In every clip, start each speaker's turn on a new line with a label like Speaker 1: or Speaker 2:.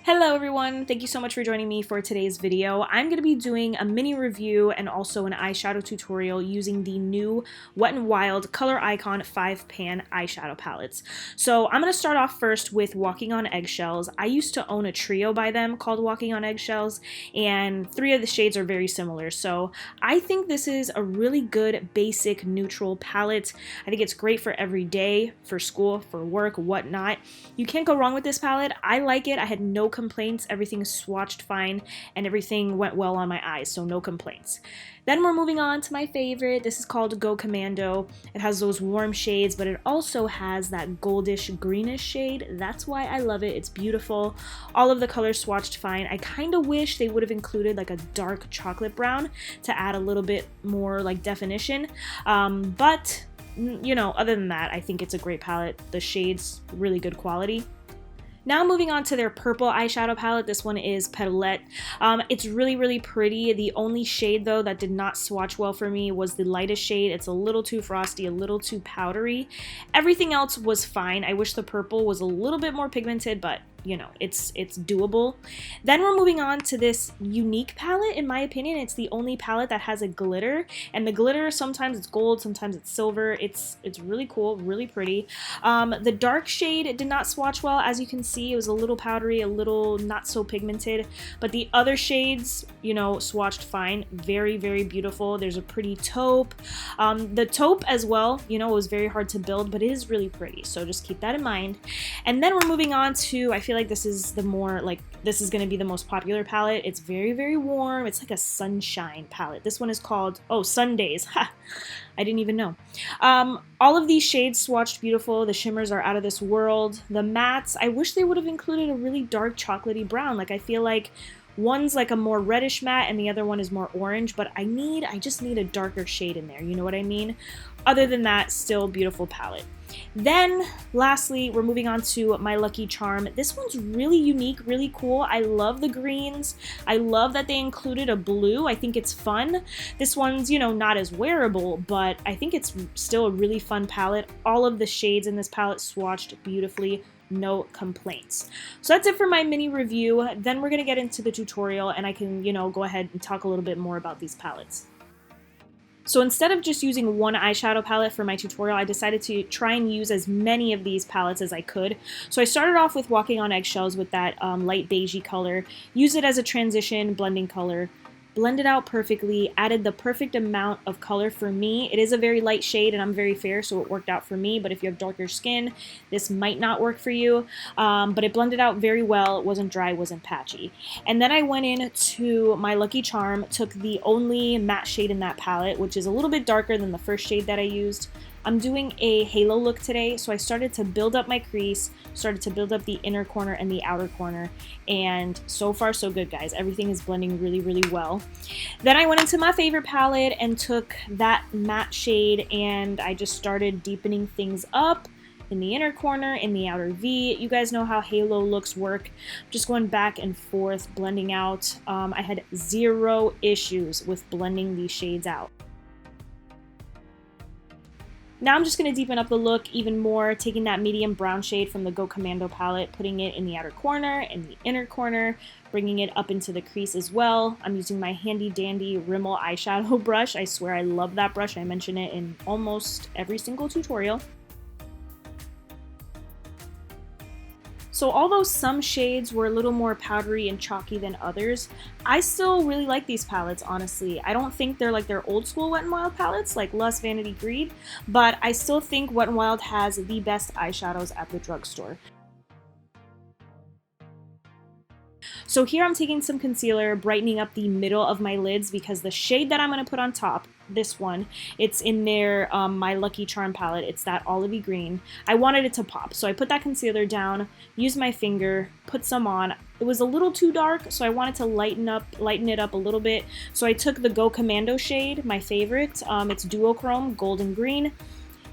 Speaker 1: Hello everyone, thank you so much for joining me for today's video. I'm going to be doing a mini review and also an eyeshadow tutorial using the new Wet n Wild Color Icon 5-pan eyeshadow palettes. So I'm going to start off first with Walking on Eggshells. I used to own a trio by them called Walking on Eggshells, and 3 of the shades are very similar. So I think this is a really good basic neutral palette. I think it's great for every day, for school, for work, whatnot. You can't go wrong with this palette. I like it. I had no complaints. Everything swatched fine and everything went well on my eyes, so no complaints. Then we're moving on to my favorite. This is called Go Commando. It has those warm shades, but it also has that goldish greenish shade. That's why I love it. It's beautiful. All of the colors swatched fine. I kind of wish they would have included like a dark chocolate brown to add a little bit more like definition, but you know, other than that, I think it's a great palette. The shades, really good quality. Now moving on to their purple eyeshadow palette. This one is PETALETTE. It's really pretty. The only shade though that did not swatch well for me was the lightest shade. It's a little too frosty, a little too powdery. Everything else was fine. I wish the purple was a little bit more pigmented, but you know, it's doable. Then we're moving on to this unique palette. In my opinion, it's the only palette that has a glitter, and the glitter, sometimes it's gold, sometimes it's silver. It's really cool, really pretty. The dark shade did not swatch well. As you can see, it was a little powdery, a little not so pigmented, but the other shades, you know, swatched fine. Very beautiful. There's a pretty taupe. The taupe as well, you know, it was very hard to build, but it is really pretty, so just keep that in mind. And then we're moving on to, I feel like this is the more, like, this is going to be the most popular palette. It's very warm. It's like a sunshine palette. This one is called, oh, SUNDAZE. Ha! I didn't even know. All of these shades swatched beautiful. The shimmers are out of this world. The mattes, I wish they would have included a really dark chocolatey brown. Like, I feel like one's like a more reddish matte and the other one is more orange, but I just need a darker shade in there, you know what I mean? Other than that, still beautiful palette. Then, lastly, we're moving on to My Lucky Charm. This one's really unique, really cool. I love the greens. I love that they included a blue. I think it's fun. This one's, you know, not as wearable, but I think it's still a really fun palette. All of the shades in this palette swatched beautifully. No complaints. So that's it for my mini review. Then we're going to get into the tutorial and I can, you know, go ahead and talk a little bit more about these palettes. So instead of just using one eyeshadow palette for my tutorial, I decided to try and use as many of these palettes as I could. So I started off with Walking on Eggshells with that light beigey color, use it as a transition blending color, blend it out perfectly, added the perfect amount of color for me. It is a very light shade and I'm very fair, so it worked out for me, but if you have darker skin, this might not work for you. But it blended out very well. It wasn't dry, it wasn't patchy. And then I went in to My Lucky Charm, took the only matte shade in that palette, which is a little bit darker than the first shade that I used. I'm doing a halo look today, so I started to build up my crease, started to build up the inner corner and the outer corner, and so far so good, guys. Everything is blending really well. Then I went into my favorite palette and took that matte shade and I just started deepening things up in the inner corner, in the outer V. You guys know how halo looks work. Just going back and forth, blending out. I had 0 issues with blending these shades out. Now I'm just going to deepen up the look even more, taking that medium brown shade from the Go Commando palette, putting it in the outer corner and the inner corner, bringing it up into the crease as well. I'm using my handy dandy Rimmel eyeshadow brush. I swear I love that brush. I mention it in almost every single tutorial. So although some shades were a little more powdery and chalky than others, I still really like these palettes, honestly. I don't think they're like their old school Wet n Wild palettes, like Lust, Vanity, Greed, but I still think Wet n Wild has the best eyeshadows at the drugstore. So here I'm taking some concealer, brightening up the middle of my lids because the shade that I'm going to put on top, this one, it's in their My Lucky Charm palette. It's that olivey green. I wanted it to pop, so I put that concealer down, used my finger, put some on. It was a little too dark, so I wanted to lighten it up a little bit. So I took the Go Commando shade, my favorite. It's duochrome, golden green.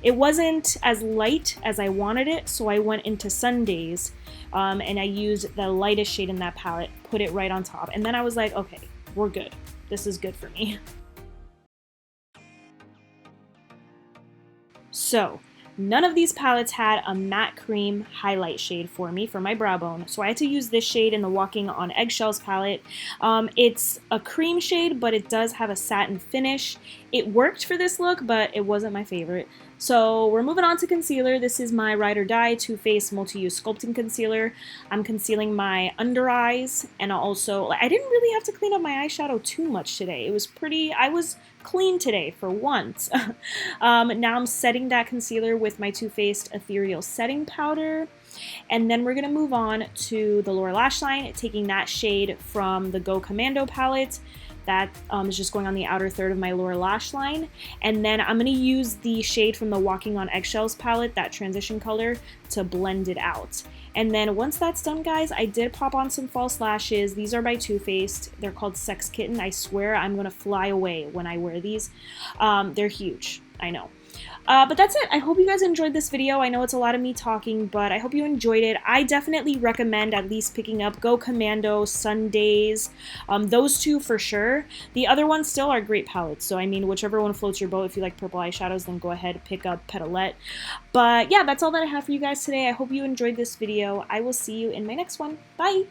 Speaker 1: It wasn't as light as I wanted it, so I went into SUNDAZE, and I used the lightest shade in that palette, put it right on top, and then I was like, okay, we're good. This is good for me. So None of these palettes had a matte cream highlight shade for me for my brow bone, so I had to use this shade in the Walking on Eggshells palette. It's a cream shade, but it does have a satin finish. It worked for this look, but it wasn't my favorite. So we're moving on to concealer. This is my Ride or Die Too Faced Multi-Use Sculpting Concealer. I'm concealing my under eyes, and also, I didn't really have to clean up my eyeshadow too much today. It was I was clean today for once. Now I'm setting that concealer with my Too Faced Ethereal Setting Powder. And then we're going to move on to the lower lash line, taking that shade from the Go Commando palette. That is just going on the outer third of my lower lash line. And then I'm going to use the shade from the Walking on Eggshells palette, that transition color, to blend it out. And then once that's done, guys, I did pop on some false lashes. These are by Too Faced. They're called Sex Kitten. I swear I'm going to fly away when I wear these. They're huge, I know. But that's it. I hope you guys enjoyed this video. I know it's a lot of me talking, but I hope you enjoyed it. I definitely recommend at least picking up Go Commando, SUNDAZE, those two for sure. The other ones still are great palettes, so I mean, whichever one floats your boat. If you like purple eyeshadows, then go ahead and pick up PETALETTE. But yeah, that's all that I have for you guys today. I hope you enjoyed this video. I will see you in my next one. Bye!